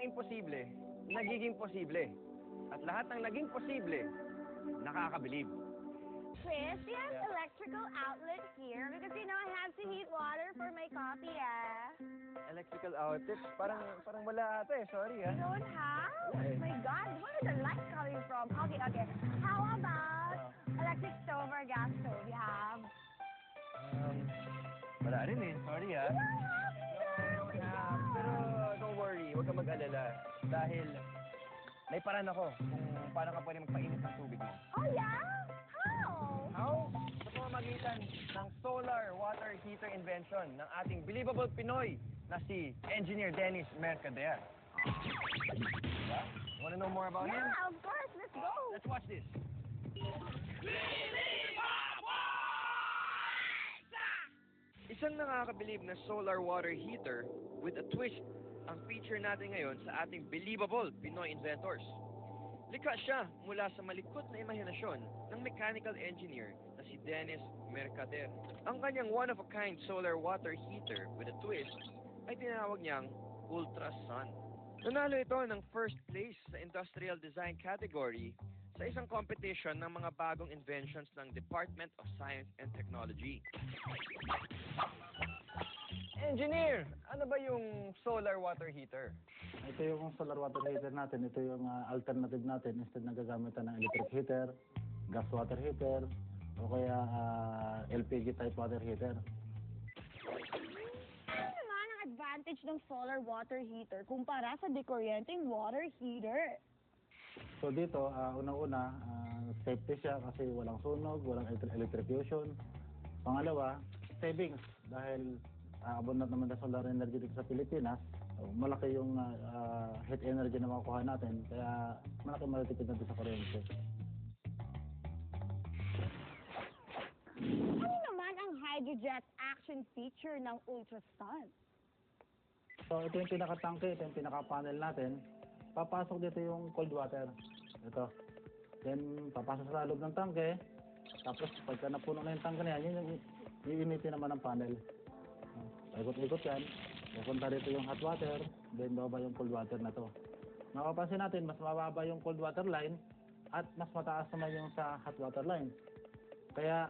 ng imposible, nagiging posible. At lahat ng naging posible, nakakabilib. Chris, you have electrical outlet here because you know I have to heat water for my coffee, Electrical outlets? Parang wala ata eh. Sorry, You don't have? Oh my God, where are the lights coming from? Okay. How about electric stove or gas stove you have? Wala rin eh. Sorry, You don't have it? Pero don't worry, huwag kang mag-alala. Dahil may paraan ako kung paano ka pwede magpainit ng tubig mo. Oh yeah? How? Sa pamamagitan ng solar water heater invention ng ating believable Pinoy na si Engineer Dennis Mercader. Diba? Wanna know more about him? Yeah, of course. Let's go. Let's watch this. Isang nakakabilib na solar water heater with a twist ang feature natin ngayon sa ating believable Pinoy inventors. Likha siya mula sa malikot na imahinasyon ng mechanical engineer na si Dennis Mercader. Ang kanyang one-of-a-kind solar water heater with a twist ay tinawag niyang Ultra Sun. Nanalo ito ng first place sa industrial design category sa isang competition ng mga bagong inventions ng Department of Science and Technology. Engineer, ano ba yung solar water heater? Ito yung solar water heater natin. Ito yung alternative natin. Instead na gagamitan ng electric heater, gas water heater, o kaya LPG type water heater. Ano naman ang advantage ng solar water heater kumpara sa dekuryenteng water heater? So dito, unang-una, safety siya kasi walang sunog, walang electrocution. Pangalawa, savings dahil abundant naman na solar energy dito sa Pilipinas. So, malaki yung heat energy na makukuha natin, kaya malaki matitipid natin sa kuryente. Ano naman ang hydrojet action feature ng Ultra Sun? So ito yung pinaka-tangke, ito yung pinaka-panel natin. Papasok dito yung cold water. Ito. Then papasok sa loob ng tangke. Tapos pagka napuno na yung tangke na yan, yun yung iinitin naman ng panel. Ikot-ikot yan. Pupunta dito yung hot water, then bababa yung cold water na to. Mapapansin natin, mas mababa yung cold water line at mas mataas naman yung sa hot water line. Kaya,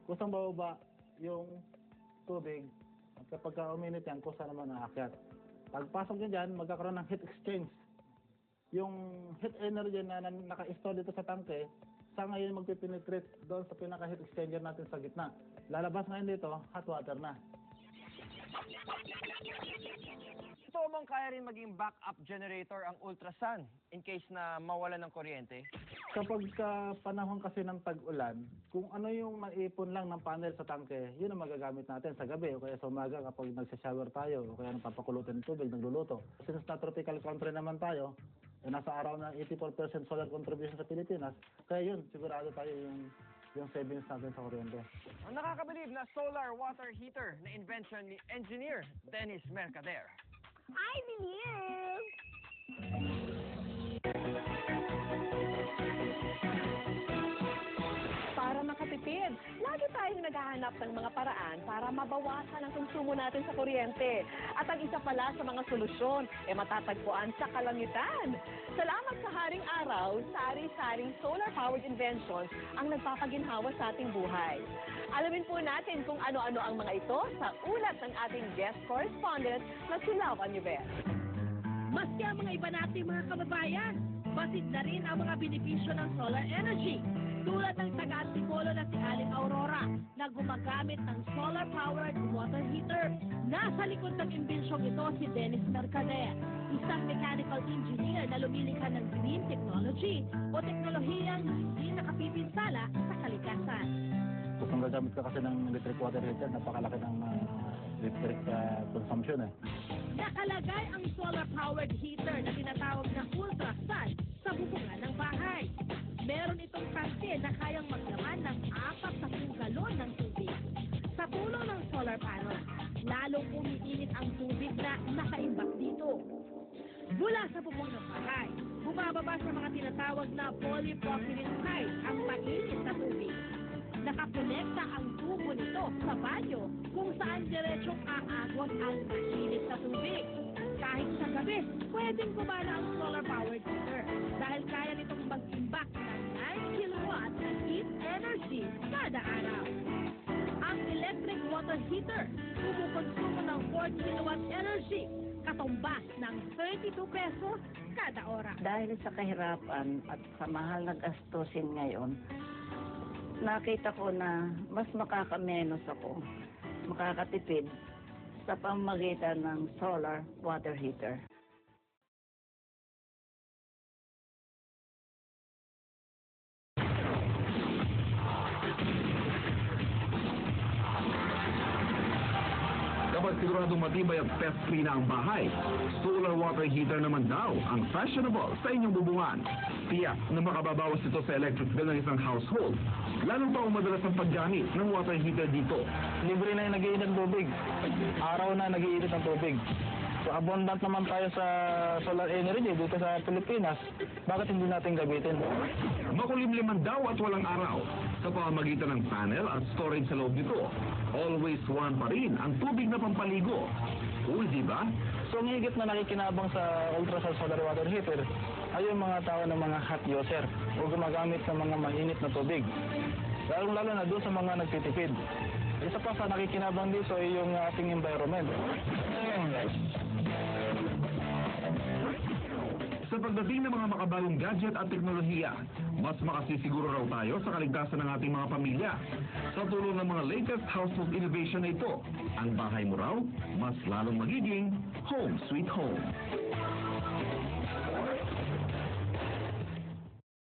kusang bababa yung tubig at kapag uminit yan, kusa naman aakyat. Pagpasok nyo dyan, magkakaroon ng heat exchange. Yung heat energy na naka-store dito sa tangke, sa ngayon magpipenetrate doon sa pinaka-heat exchanger natin sa gitna. Lalabas ngayon dito, hot water na. Ito bang kaya rin maging backup generator ang Ultra Sun in case na mawala ng kuryente? Kapag panahon kasi ng tag-ulan, kung ano yung maipon lang ng panel sa tangke, yun ang magagamit natin sa gabi o kaya sa umaga kapag nagsashower tayo o kaya napapakulutan ng tubig, nagluluto. Since na tropical country naman tayo, nasa araw ng 84% solar contribution sa Pilipinas, kaya yun, sigurado tayo yung savings natin sa kuryente. Ang nakakabilib na solar water heater na invention ni Engineer Dennis Mercader. I believe! Para makatipid, lagi tayong naghahanap ng mga paraan para mabawasan ang konsumo natin sa kuryente. At ang isa pala sa mga solusyon ay matatagpuan sa kalangitan. Salamat sa Haring Araw, sari-saring solar-powered inventions ang nagpapaginhawa sa ating buhay. Alamin po natin kung ano-ano ang mga ito sa ulat ng ating guest correspondent na si Lawan Yuber. Maski ang mga iba nating mga kababayan, basid na rin ang mga benepisyo ng solar energy. Tulad ng taga-Antipolo na si Aling Aurora na gumagamit ng solar-powered water heater. Nasa likod ng imbensyong ito si Dennis Mercader, isang mechanical engineer na lumilikha ng green technology o teknolohiyang hindi nakapipinsala sa kalikasan. Kung gagamit ka kasi ng electric water heater, napakalaki ng electric consumption eh. Nakalagay ang solar-powered heater na tinatawag na Ultra Sun sa bubungan ng bahay. Meron itong tangke na kayang maglaman ng 40 galon ng tubig. Sa tulong ng solar panel, lalong umiinit ang tubig na nakaimbak dito. Mula sa bubong ng bahay, bumababa sa mga tinatawag na polypropylene pipe ang mainit na tubig. Nakakonekta ang tubo nito sa banyo kung saan diretsong aagos ang mainit na tubig. kahit sa gabi, pwedeng gumana ang solar-powered heater dahil kaya nitong mag-imbak ng 9 kilowatts ng heat energy kada araw. Ang electric water heater, kumukonsumo ng 4 kilowatts energy, katumbas ng 32 pesos kada oras. Dahil sa kahirapan at sa mahal na gastusin ngayon, nakita ko na mas makakamenos ako, makakatipid sa pamamagitan ng solar water heater. Kapag siguradong matibay at pest-free na ang bahay, solar water heater naman daw ang fashionable sa inyong bubungan. Tiyak na makababawas ito sa electric bill ng isang household, lalo pa kung madalas ang paggamit ng water heater dito. Libre na yung nag-iinit ng tubig. Araw na nag-iinit ng tubig. So, abundant naman tayo sa solar energy dito sa Pilipinas. Bakit hindi natin gamitin? Makulimliman daw at walang araw sa pamamagitan ng panel at storage sa loob nito. Always one pa rin ang tubig na pampaligo. Cool, di ba? So, ang higit na nakikinabang sa ultrasol solar water heater ay yung mga tao ng mga hot user o gumagamit ng mga mainit na tubig. Lalo na doon sa mga nagtitipid. Isa pa sa nakikinabang dito ay yung ating environment. Sa pagdating ng mga makabagong gadget at teknolohiya, mas makasisiguro raw tayo sa kaligtasan ng ating mga pamilya. Sa tulong ng mga latest household innovation na ito, ang bahay mo raw mas lalong magiging home sweet home.